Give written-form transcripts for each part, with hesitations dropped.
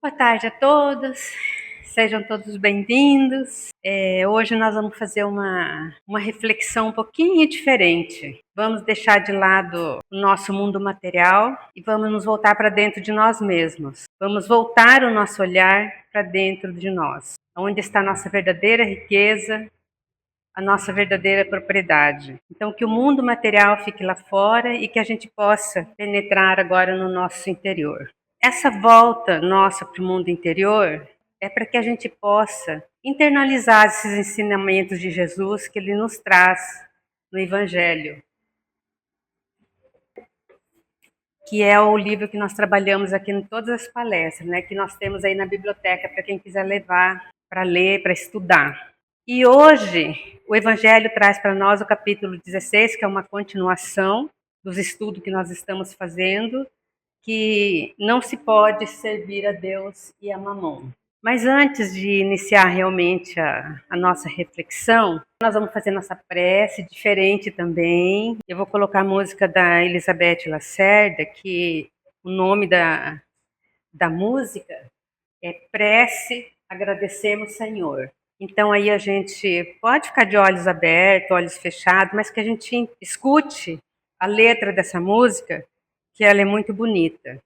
Boa tarde a todos, sejam todos bem-vindos. Hoje nós vamos fazer uma reflexão um pouquinho diferente. Vamos deixar de lado o nosso mundo material e vamos nos voltar para dentro de nós mesmos. Vamos voltar o nosso olhar para dentro de nós, onde está a nossa verdadeira riqueza, a nossa verdadeira propriedade. Então, que o mundo material fique lá fora e que a gente possa penetrar agora no nosso interior. Essa volta nossa para o mundo interior é para que a gente possa internalizar esses ensinamentos de Jesus que ele nos traz no Evangelho, que é o livro que nós trabalhamos aqui em todas as palestras, né, que nós temos aí na biblioteca para quem quiser levar para ler, para estudar. E hoje o Evangelho traz para nós o capítulo 16, que é uma continuação dos estudos que nós estamos fazendo, que não se pode servir a Deus e a Mamon. Mas antes de iniciar realmente a nossa reflexão, nós vamos fazer nossa prece diferente também. Eu vou colocar a música da Elizabeth Lacerda, que o nome da música é Prece, Agradecemos Senhor. Então aí a gente pode ficar de olhos abertos, olhos fechados, mas que a gente escute a letra dessa música, que ela é muito bonita.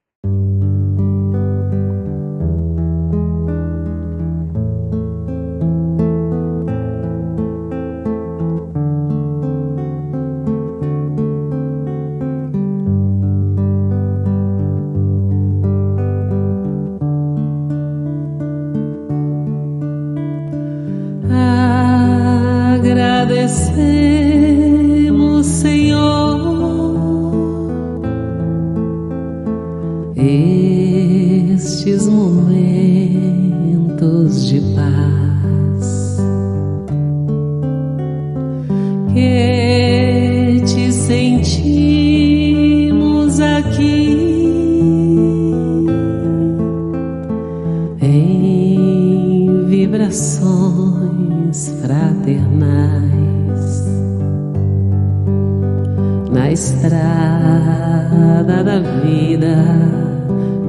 Agradecemos, Senhor, estes momentos de paz que te sentimos aqui em vibrações fraternais. Na estrada da vida,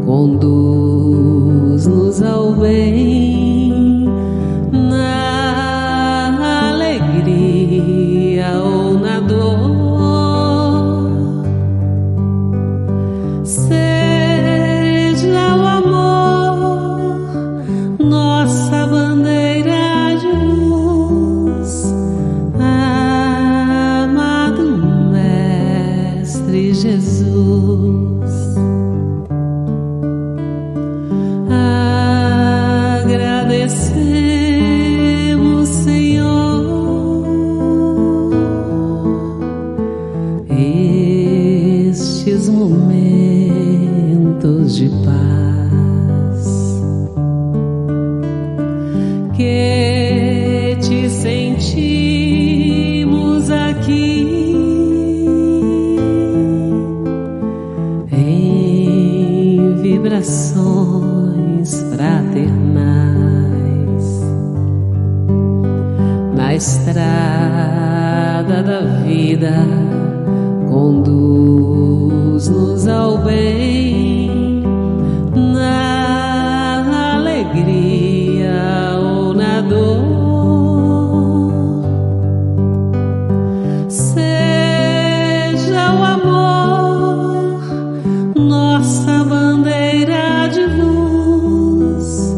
conduz-nos ao bem, na alegria ou na dor. Seja o amor nossa bandeira de luz, amado Mestre Jesus. Agradecemos, Senhor, estes momentos de paz que te sentimos aqui em vibrações fraternais. Na estrada da vida, conduz-nos ao bem, na alegria ou na dor. Seja o amor nossa bandeira de luz,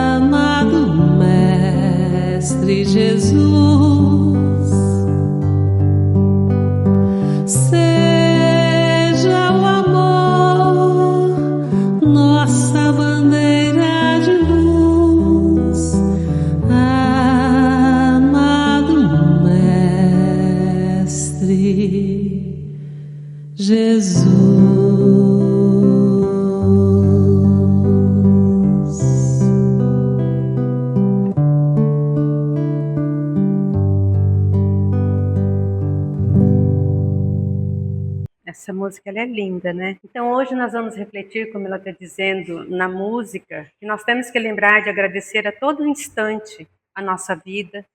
amado Mestre Jesus. Seja o amor nossa bandeira de luz, amado Mestre Jesus. Essa música ela é linda, né? Então hoje nós vamos refletir, como ela está dizendo na música, que nós temos que lembrar de agradecer a todo instante a nossa vida,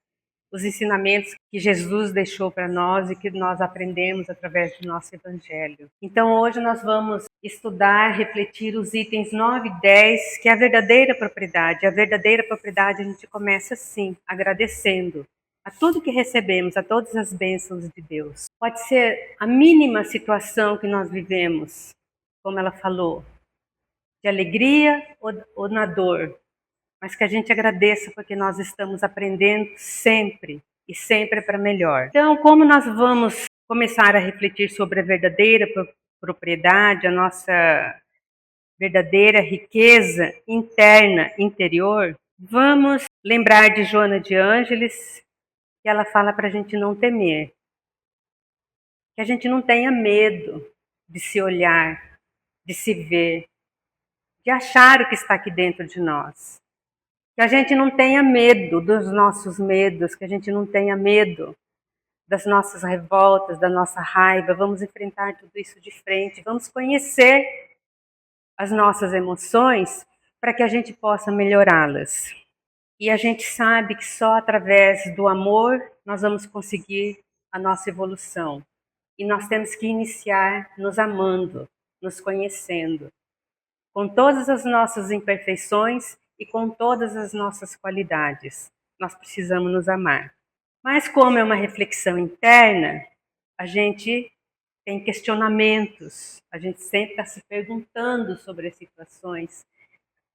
os ensinamentos que Jesus deixou para nós e que nós aprendemos através do nosso Evangelho. Então hoje nós vamos estudar, refletir os itens 9 e 10, que é a verdadeira propriedade. A verdadeira propriedade a gente começa assim, agradecendo a tudo que recebemos, a todas as bênçãos de Deus. Pode ser a mínima situação que nós vivemos, como ela falou, de alegria ou na dor, mas que a gente agradeça porque nós estamos aprendendo sempre, e sempre é para melhor. Então, como nós vamos começar a refletir sobre a verdadeira propriedade, a nossa verdadeira riqueza interna, interior, vamos lembrar de Joana de Ângeles, que ela fala para a gente não temer, que a gente não tenha medo de se olhar, de se ver, de achar o que está aqui dentro de nós. Que a gente não tenha medo dos nossos medos, que a gente não tenha medo das nossas revoltas, da nossa raiva. Vamos enfrentar tudo isso de frente, vamos conhecer as nossas emoções para que a gente possa melhorá-las. E a gente sabe que só através do amor nós vamos conseguir a nossa evolução. E nós temos que iniciar nos amando, nos conhecendo, com todas as nossas imperfeições e com todas as nossas qualidades. Nós precisamos nos amar. Mas como é uma reflexão interna, a gente tem questionamentos, a gente sempre está se perguntando sobre as situações.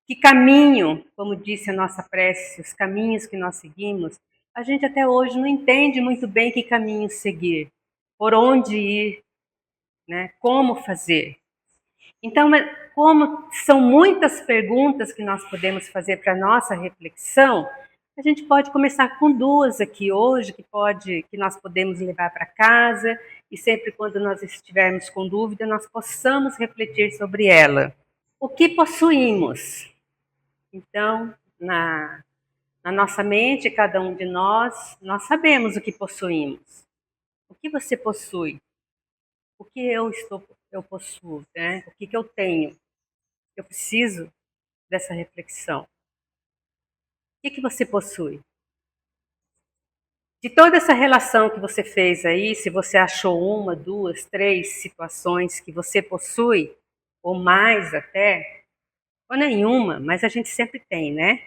Que caminho, como disse a nossa prece, os caminhos que nós seguimos, a gente até hoje não entende muito bem que caminho seguir, por onde ir, né? Como fazer. Então, como são muitas perguntas que nós podemos fazer para a nossa reflexão, a gente pode começar com duas aqui hoje, que nós podemos levar para casa, e sempre quando nós estivermos com dúvida, nós possamos refletir sobre ela. O que possuímos? Então, na nossa mente, cada um de nós sabemos o que possuímos. O que você possui? O que eu possuo, né? O que eu tenho? Eu preciso dessa reflexão. O que você possui? De toda essa relação que você fez aí, se você achou uma, duas, três situações que você possui, ou mais até, ou nenhuma, mas a gente sempre tem, né?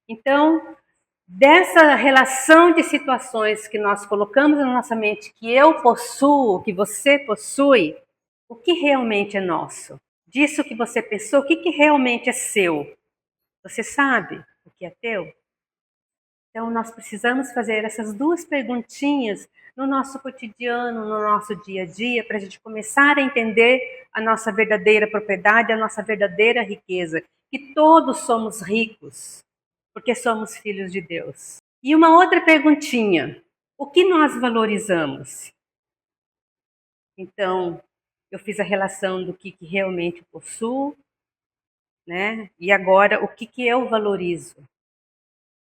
Então, dessa relação de situações que nós colocamos na nossa mente, que eu possuo, que você possui, o que realmente é nosso? Disso que você pensou, o que realmente é seu? Você sabe o que é teu? Então, nós precisamos fazer essas duas perguntinhas no nosso cotidiano, no nosso dia a dia, para a gente começar a entender a nossa verdadeira propriedade, a nossa verdadeira riqueza, que todos somos ricos, porque somos filhos de Deus. E uma outra perguntinha, o que nós valorizamos? Então, eu fiz a relação do que realmente possuo, né? E agora, o que eu valorizo?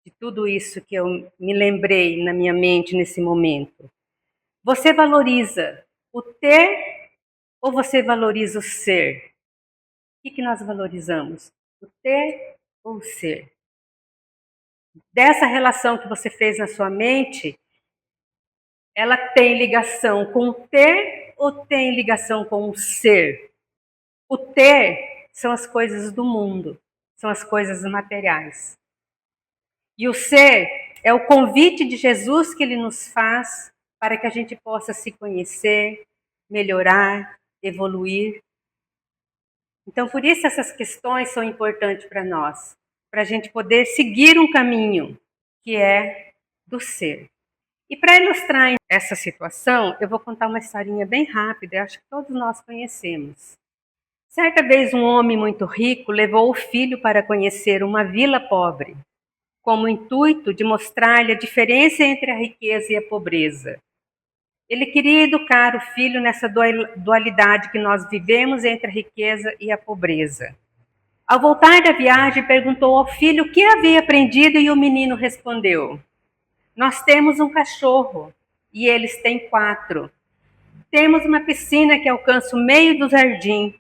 De tudo isso que eu me lembrei na minha mente nesse momento. Você valoriza o ter ou você valoriza o ser? O que nós valorizamos? O ter ou o ser? Dessa relação que você fez na sua mente, ela tem ligação com o ter ou tem ligação com o ser? O ter são as coisas do mundo, são as coisas materiais. E o ser é o convite de Jesus que ele nos faz para que a gente possa se conhecer, melhorar, evoluir. Então, por isso essas questões são importantes para nós, para a gente poder seguir um caminho que é do ser. E para ilustrar essa situação, eu vou contar uma historinha bem rápida, eu acho que todos nós conhecemos. Certa vez um homem muito rico levou o filho para conhecer uma vila pobre, como intuito de mostrar-lhe a diferença entre a riqueza e a pobreza. Ele queria educar o filho nessa dualidade que nós vivemos entre a riqueza e a pobreza. Ao voltar da viagem, perguntou ao filho o que havia aprendido e o menino respondeu: nós temos um cachorro e eles têm 4. Temos uma piscina que alcança o meio do jardim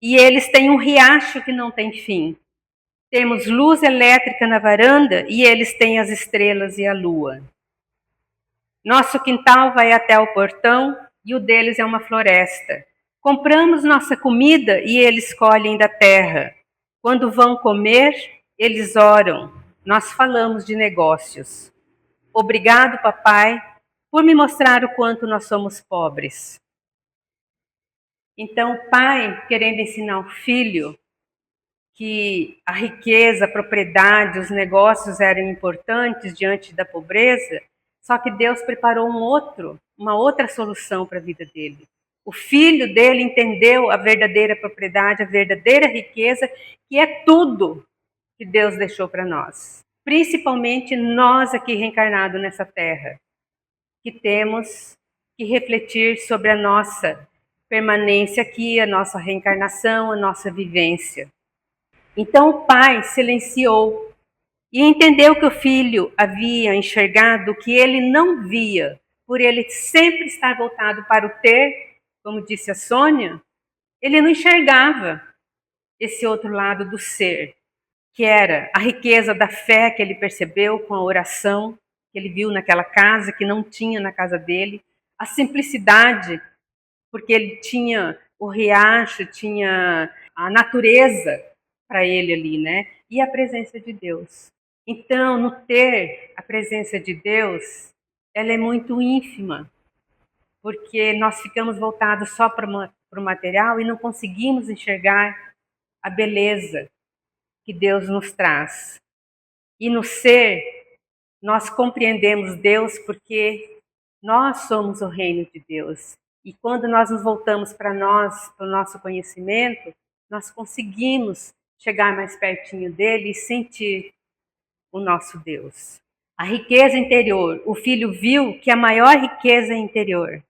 e eles têm um riacho que não tem fim. Temos luz elétrica na varanda e eles têm as estrelas e a lua. Nosso quintal vai até o portão e o deles é uma floresta, Compramos nossa comida e eles colhem da terra. Quando vão comer, eles oram. Nós falamos de negócios. Obrigado, papai, por me mostrar o quanto nós somos pobres. Então, o pai, querendo ensinar o filho que a riqueza, a propriedade, os negócios eram importantes diante da pobreza, só que Deus preparou uma outra solução para a vida dele. O filho dele entendeu a verdadeira propriedade, a verdadeira riqueza, que é tudo que Deus deixou para nós. Principalmente nós aqui reencarnados nessa terra, que temos que refletir sobre a nossa permanência aqui, a nossa reencarnação, a nossa vivência. Então o pai silenciou e entendeu que o filho havia enxergado o que ele não via, por ele sempre estar voltado para o ter, como disse a Sônia, ele não enxergava esse outro lado do ser, que era a riqueza da fé que ele percebeu com a oração que ele viu naquela casa, que não tinha na casa dele, a simplicidade, porque ele tinha o riacho, tinha a natureza para ele ali, né? E a presença de Deus. Então, no ter a presença de Deus, ela é muito ínfima, porque nós ficamos voltados só para o material e não conseguimos enxergar a beleza que Deus nos traz. E no ser, nós compreendemos Deus porque nós somos o reino de Deus. E quando nós nos voltamos para nós, para o nosso conhecimento, nós conseguimos chegar mais pertinho dele e sentir o nosso Deus. A riqueza interior. O filho viu que a maior riqueza é interior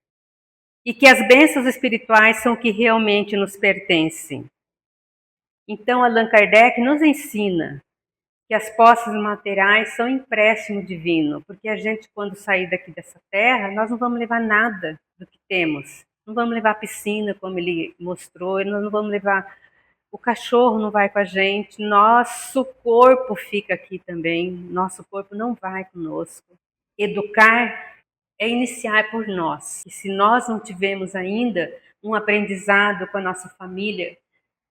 e que as bênçãos espirituais são o que realmente nos pertencem. Então, Allan Kardec nos ensina que as posses materiais são empréstimo divino, porque a gente, quando sair daqui dessa terra, nós não vamos levar nada do que temos. Não vamos levar a piscina, como ele mostrou, nós não vamos levar... O cachorro não vai com a gente, nosso corpo fica aqui também, nosso corpo não vai conosco. Educar é iniciar por nós. E se nós não tivemos ainda um aprendizado com a nossa família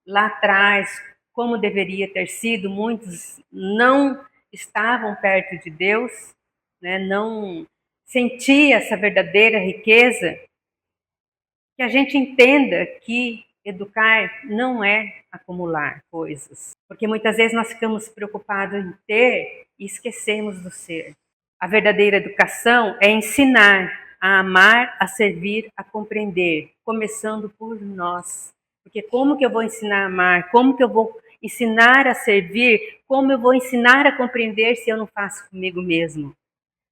lá atrás, como deveria ter sido, muitos não estavam perto de Deus, né? Não sentiam essa verdadeira riqueza, que a gente entenda que educar não é acumular coisas, porque muitas vezes nós ficamos preocupados em ter e esquecemos do ser. A verdadeira educação é ensinar a amar, a servir, a compreender, começando por nós. Porque como que eu vou ensinar a amar? Como que eu vou ensinar a servir? Como eu vou ensinar a compreender se eu não faço comigo mesmo?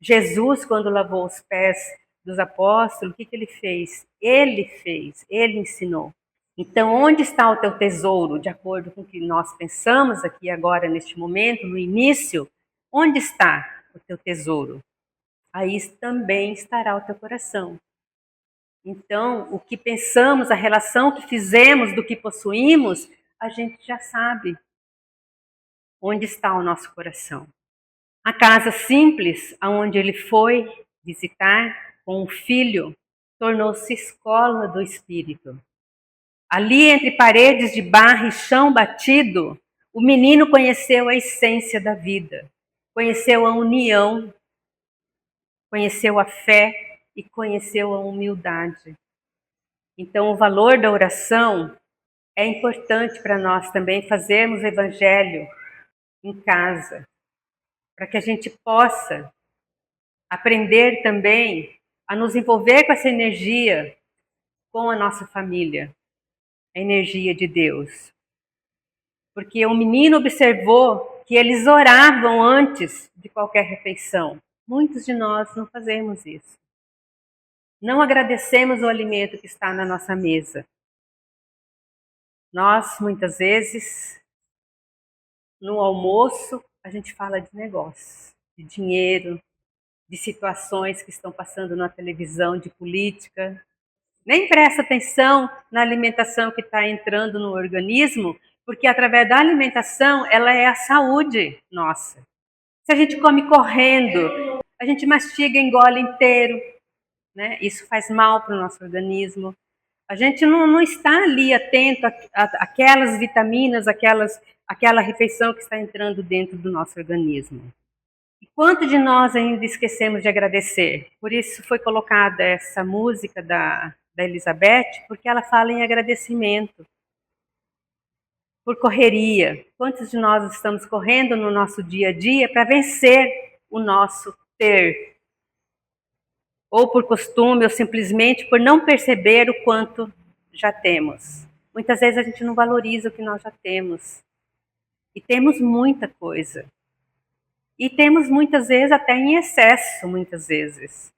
Jesus, quando lavou os pés dos apóstolos, o que ele fez? Ele fez, ele ensinou. Então, onde está o teu tesouro? De acordo com o que nós pensamos aqui agora, neste momento, no início, onde está o teu tesouro? Aí também estará o teu coração. Então, o que pensamos, a relação que fizemos do que possuímos, a gente já sabe onde está o nosso coração. A casa simples, aonde ele foi visitar com o filho, tornou-se escola do espírito. Ali, entre paredes de barro e chão batido, o menino conheceu a essência da vida, conheceu a união, conheceu a fé e conheceu a humildade. Então, o valor da oração é importante para nós também fazermos o evangelho em casa, para que a gente possa aprender também a nos envolver com essa energia, com a nossa família, a energia de Deus. Porque o menino observou que eles oravam antes de qualquer refeição. Muitos de nós não fazemos isso. Não agradecemos o alimento que está na nossa mesa. Nós, muitas vezes, no almoço, a gente fala de negócio, de dinheiro, de situações que estão passando na televisão, de política. Nem presta atenção na alimentação que está entrando no organismo, porque através da alimentação, ela é a saúde nossa. Se a gente come correndo, a gente mastiga e engole inteiro, né? Isso faz mal para o nosso organismo. A gente não está ali atento àquelas vitaminas, aquela refeição que está entrando dentro do nosso organismo. E quanto de nós ainda esquecemos de agradecer? Por isso foi colocada essa música da Elizabeth, porque ela fala em agradecimento, por correria. Quantos de nós estamos correndo no nosso dia a dia para vencer o nosso ter? Ou por costume, ou simplesmente por não perceber o quanto já temos. Muitas vezes a gente não valoriza o que nós já temos. E temos muita coisa. E temos muitas vezes até em excesso, muitas vezes.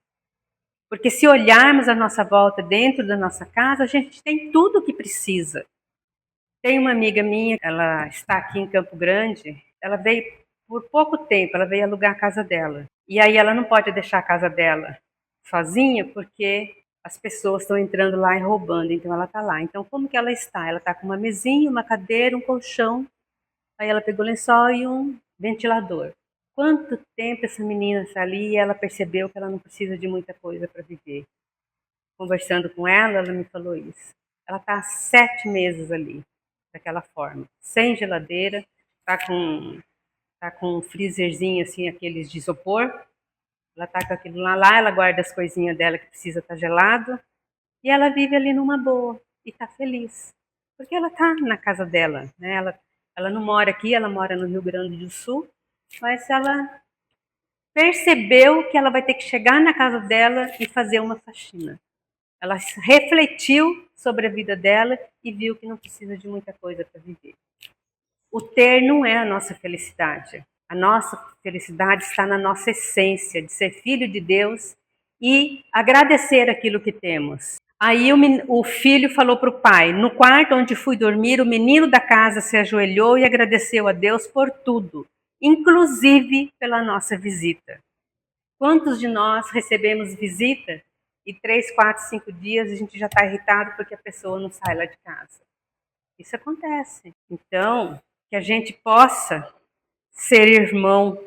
Porque se olharmos a nossa volta dentro da nossa casa, a gente tem tudo o que precisa. Tem uma amiga minha, ela está aqui em Campo Grande, ela veio por pouco tempo, ela veio alugar a casa dela. E aí ela não pode deixar a casa dela sozinha, porque as pessoas estão entrando lá e roubando, então ela está lá. Então como que ela está? Ela está com uma mesinha, uma cadeira, um colchão, aí ela pegou lençol e um ventilador. Quanto tempo essa menina está ali e ela percebeu que ela não precisa de muita coisa para viver. Conversando com ela, ela me falou isso. Ela está há 7 meses ali, daquela forma, sem geladeira, está com um freezerzinho assim, aqueles de isopor. Ela tá com aquilo lá, ela guarda as coisinhas dela que precisa estar gelado, e ela vive ali numa boa, e tá feliz. Porque ela tá na casa dela, né? Ela não mora aqui, ela mora no Rio Grande do Sul, mas ela percebeu que ela vai ter que chegar na casa dela e fazer uma faxina. Ela refletiu sobre a vida dela e viu que não precisa de muita coisa para viver. O ter não é a nossa felicidade. A nossa felicidade está na nossa essência de ser filho de Deus e agradecer aquilo que temos. Aí o filho falou para o pai: no quarto onde fui dormir, o menino da casa se ajoelhou e agradeceu a Deus por tudo, inclusive pela nossa visita. Quantos de nós recebemos visita e 3, 4, 5 dias a gente já está irritado porque a pessoa não sai lá de casa? Isso acontece. Então, que a gente possa ser irmão,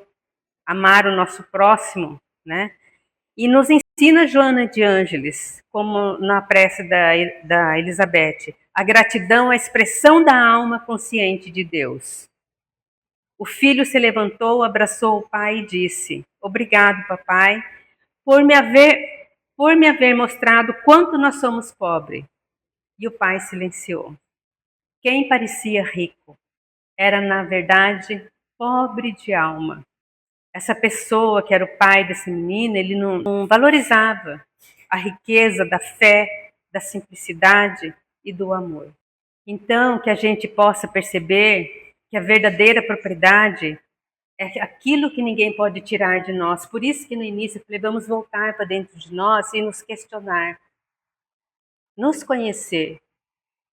amar o nosso próximo, né? E nos ensina Joana de Ângeles, como na prece da Elizabeth, a gratidão é a expressão da alma consciente de Deus. O filho se levantou, abraçou o pai e disse: obrigado, papai, por me haver mostrado quanto nós somos pobres. E o pai silenciou. Quem parecia rico era, na verdade, pobre de alma. Essa pessoa que era o pai desse menino, ele não valorizava a riqueza da fé, da simplicidade e do amor. Então, que a gente possa perceber que a verdadeira propriedade é aquilo que ninguém pode tirar de nós. Por isso que no início eu falei, vamos voltar para dentro de nós e nos questionar, nos conhecer.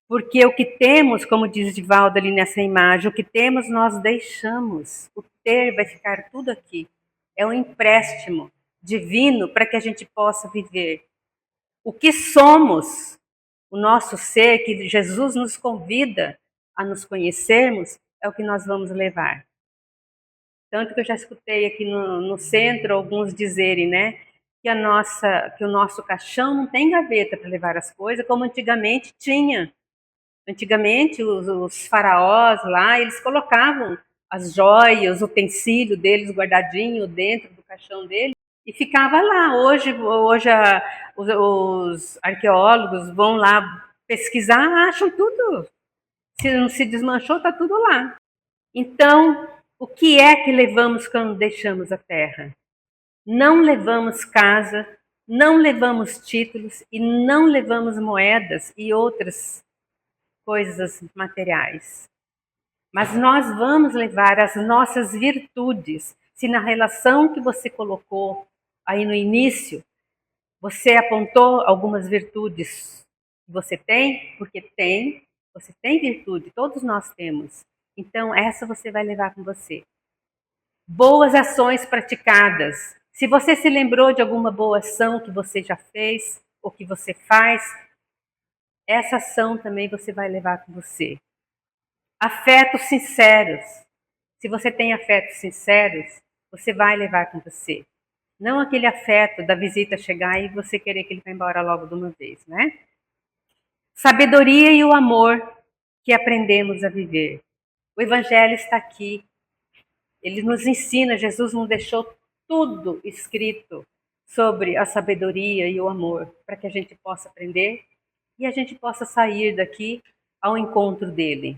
Porque o que temos, como diz Divaldo ali nessa imagem, o que temos nós deixamos. O ter vai ficar tudo aqui. É um empréstimo divino para que a gente possa viver. O que somos, o nosso ser, que Jesus nos convida a nos conhecermos, é o que nós vamos levar. Tanto que eu já escutei aqui no centro alguns dizerem, né, que o nosso caixão não tem gaveta para levar as coisas, como antigamente tinha. Antigamente, os faraós lá, eles colocavam as joias, o utensílio deles guardadinho dentro do caixão deles e ficava lá. Hoje os arqueólogos vão lá pesquisar, acham tudo. Se não se desmanchou, está tudo lá. Então, o que é que levamos quando deixamos a terra? Não levamos casa, não levamos títulos e não levamos moedas e outras coisas materiais. Mas nós vamos levar as nossas virtudes. Se na relação que você colocou aí no início, você apontou algumas virtudes que você tem, porque você tem virtude, todos nós temos. Então essa você vai levar com você. Boas ações praticadas. Se você se lembrou de alguma boa ação que você já fez ou que você faz, essa ação também você vai levar com você. Afetos sinceros. Se você tem afetos sinceros, você vai levar com você. Não aquele afeto da visita chegar e você querer que ele vá embora logo de uma vez, né? sabedoria e o amor que aprendemos a viver. O Evangelho está aqui. Ele nos ensina, Jesus nos deixou tudo escrito sobre a sabedoria e o amor, para que a gente possa aprender e a gente possa sair daqui ao encontro dele.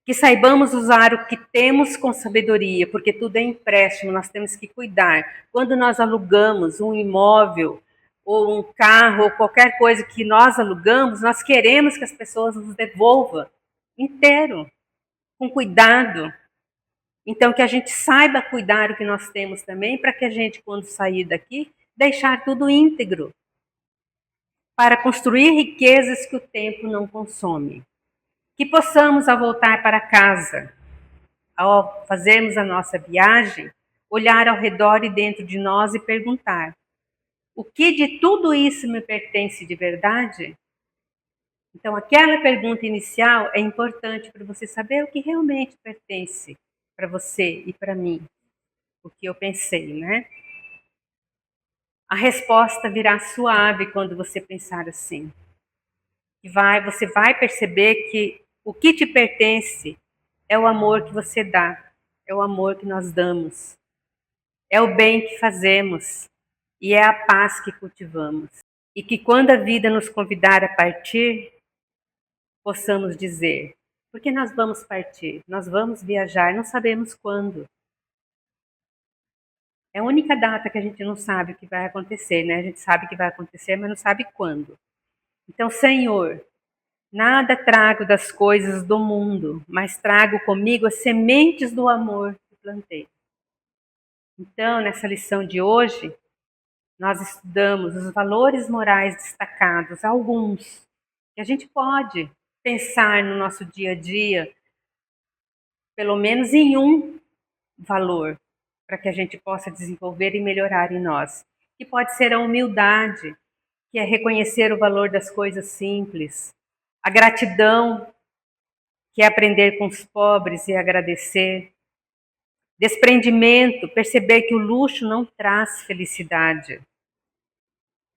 Que saibamos usar o que temos com sabedoria, porque tudo é empréstimo, nós temos que cuidar. Quando nós alugamos um imóvel, ou um carro, ou qualquer coisa que nós alugamos, nós queremos que as pessoas nos devolvam inteiro, com cuidado. Então, que a gente saiba cuidar do que nós temos também, para que a gente, quando sair daqui, deixar tudo íntegro, para construir riquezas que o tempo não consome. Que possamos, ao voltar para casa, ao fazermos a nossa viagem, olhar ao redor e dentro de nós e perguntar: o que de tudo isso me pertence de verdade? Então, aquela pergunta inicial é importante para você saber o que realmente pertence para você e para mim, o que eu pensei, né? A resposta virá suave quando você pensar assim. Você vai perceber que o que te pertence é o amor que você dá, é o amor que nós damos, é o bem que fazemos e é a paz que cultivamos. E que quando a vida nos convidar a partir, possamos dizer: porque nós vamos partir, nós vamos viajar, não sabemos quando. É a única data que a gente não sabe o que vai acontecer, né? A gente sabe que vai acontecer, mas não sabe quando. Então, Senhor, nada trago das coisas do mundo, mas trago comigo as sementes do amor que plantei. Então, nessa lição de hoje, nós estudamos os valores morais destacados, alguns, que a gente pode pensar no nosso dia a dia, pelo menos em um valor, para que a gente possa desenvolver e melhorar em nós. Que pode ser a humildade, que é reconhecer o valor das coisas simples, a gratidão, que é aprender com os pobres e agradecer, desprendimento, perceber que o luxo não traz felicidade,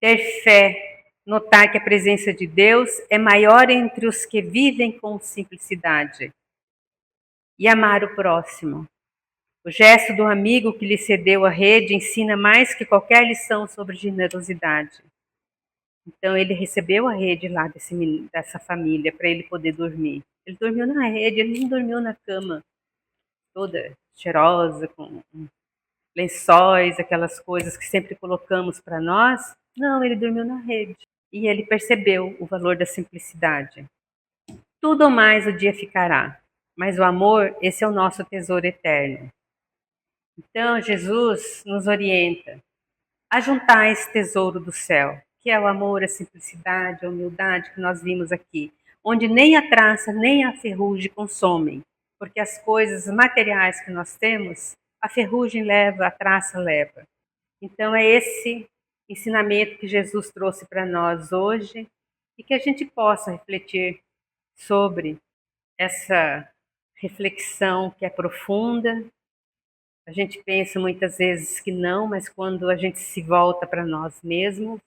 ter fé, notar que a presença de Deus é maior entre os que vivem com simplicidade, e amar o próximo. O gesto do amigo que lhe cedeu a rede ensina mais que qualquer lição sobre generosidade. Então ele recebeu a rede lá dessa família para ele poder dormir. Ele dormiu na rede, ele não dormiu na cama toda cheirosa, com lençóis, aquelas coisas que sempre colocamos para nós. Não, ele dormiu na rede. E ele percebeu o valor da simplicidade. Tudo mais o dia ficará, mas o amor, esse é o nosso tesouro eterno. Então, Jesus nos orienta a juntar esse tesouro do céu, que é o amor, a simplicidade, a humildade que nós vimos aqui, onde nem a traça nem a ferrugem consomem, porque as coisas materiais que nós temos, a ferrugem leva, a traça leva. Então, é esse ensinamento que Jesus trouxe para nós hoje e que a gente possa refletir sobre essa reflexão que é profunda. A gente pensa muitas vezes que não, mas quando a gente se volta para nós mesmos,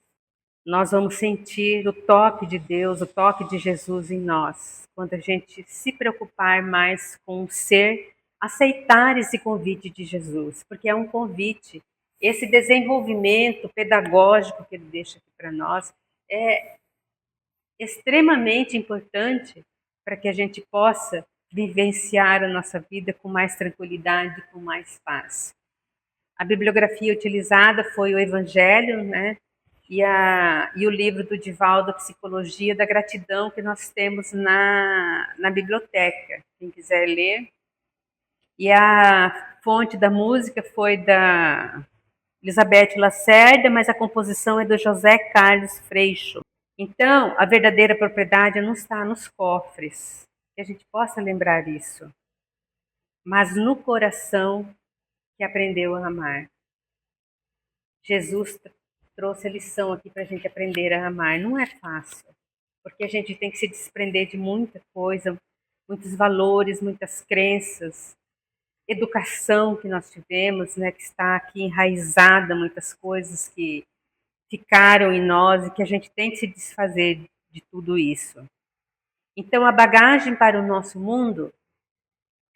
nós vamos sentir o toque de Deus, o toque de Jesus em nós. Quando a gente se preocupar mais com o ser, aceitar esse convite de Jesus, porque é um convite. Esse desenvolvimento pedagógico que ele deixa aqui para nós é extremamente importante para que a gente possa vivenciar a nossa vida com mais tranquilidade, com mais paz. A bibliografia utilizada foi o Evangelho, né? E o livro do Divaldo, Psicologia da Gratidão, que nós temos na biblioteca, quem quiser ler. E a fonte da música foi da Elizabeth Lacerda, mas a composição é do José Carlos Freixo. Então, a verdadeira propriedade não está nos cofres, que a gente possa lembrar isso, mas no coração que aprendeu a amar. Jesus trouxe a lição aqui para a gente aprender a amar. Não é fácil, porque a gente tem que se desprender de muita coisa, muitos valores, muitas crenças, educação que nós tivemos, né, que está aqui enraizada, muitas coisas que ficaram em nós e que a gente tem que se desfazer de tudo isso. Então, a bagagem para o nosso mundo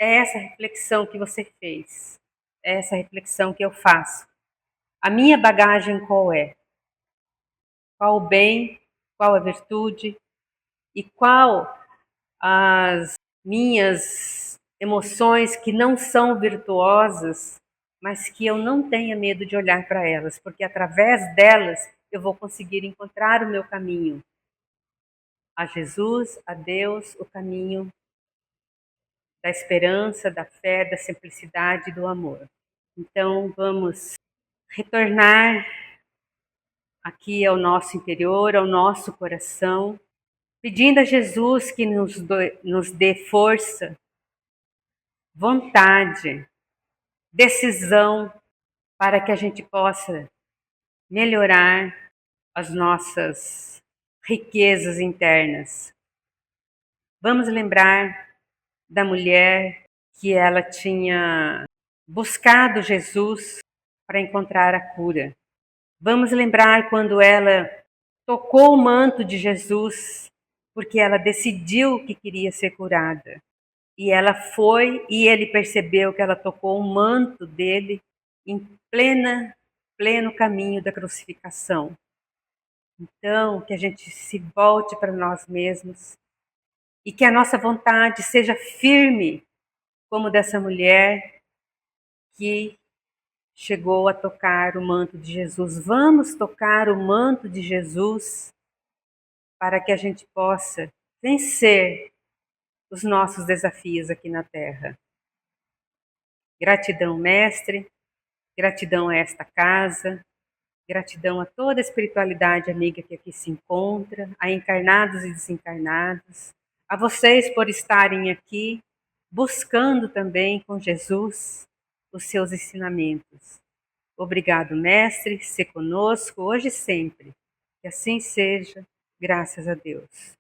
é essa reflexão que você fez, é essa reflexão que eu faço. A minha bagagem qual é? Qual o bem, qual a virtude e qual as minhas emoções que não são virtuosas, mas que eu não tenha medo de olhar para elas, porque através delas eu vou conseguir encontrar o meu caminho a Jesus, a Deus, o caminho da esperança, da fé, da simplicidade e do amor. Então vamos retornar aqui ao nosso interior, ao nosso coração, pedindo a Jesus que nos dê força, vontade, decisão para que a gente possa melhorar as nossas riquezas internas. Vamos lembrar da mulher que ela tinha buscado Jesus para encontrar a cura. Vamos lembrar quando ela tocou o manto de Jesus, porque ela decidiu que queria ser curada. E ela foi e ele percebeu que ela tocou o manto dele em pleno caminho da crucificação. Então, que a gente se volte para nós mesmos e que a nossa vontade seja firme, como dessa mulher que chegou a tocar o manto de Jesus. Vamos tocar o manto de Jesus para que a gente possa vencer os nossos desafios aqui na Terra. Gratidão, Mestre, gratidão a esta casa, gratidão a toda a espiritualidade amiga que aqui se encontra, a encarnados e desencarnados, a vocês por estarem aqui buscando também com Jesus os seus ensinamentos. Obrigado, Mestre, ser conosco hoje e sempre. Que assim seja, graças a Deus.